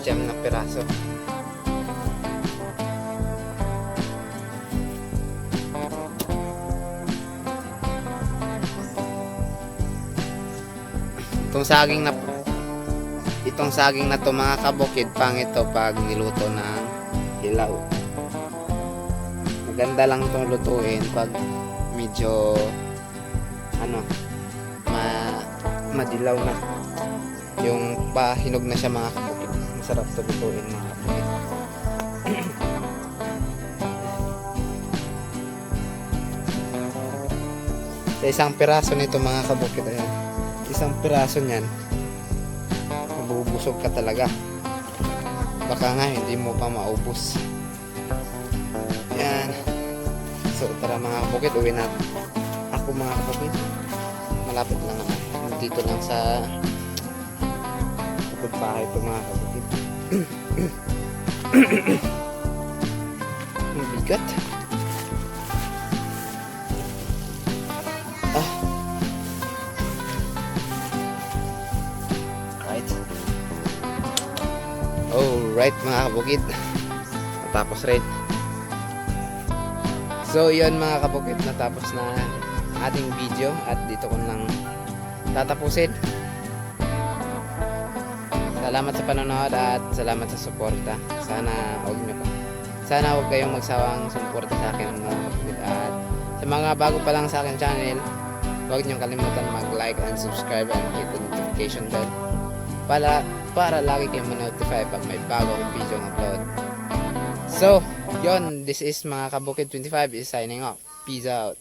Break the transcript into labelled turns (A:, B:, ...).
A: Siyam na piraso. Itong saging na to mga kabukid, pangit to pag niluto ng hilaw. Maganda lang itong lutuin pag medyo madilaw na. Yung pahinog na siya mga kabukid. Masarap to lutuin mga kabukid. Sa isang piraso nito mga kabukid, ayan. Isang piraso niyan, mabubusog ka talaga. Baka nga hindi mo pa maubos. Yan. So tara mga kabukid, uwi na ako mga kabukid. Malapit lang naman. Dito lang sa likod bahay ito mga kabukid. Ang bigat. Alright mga kabukid, natapos rin. So yun mga kabukid, natapos na ating video at dito ko lang tatapusin. Salamat sa panonood at salamat sa suporta. Sana huwag kayong magsawang suporta sa akin mga kabukid. At sa mga bago pa lang sa akin channel, huwag niyong kalimutan mag-like and subscribe and hit the notification bell para lagi kayong ma-notify pag may bagong video ng upload. So, yon, this is mga Kabukid 25 is signing off. Peace out.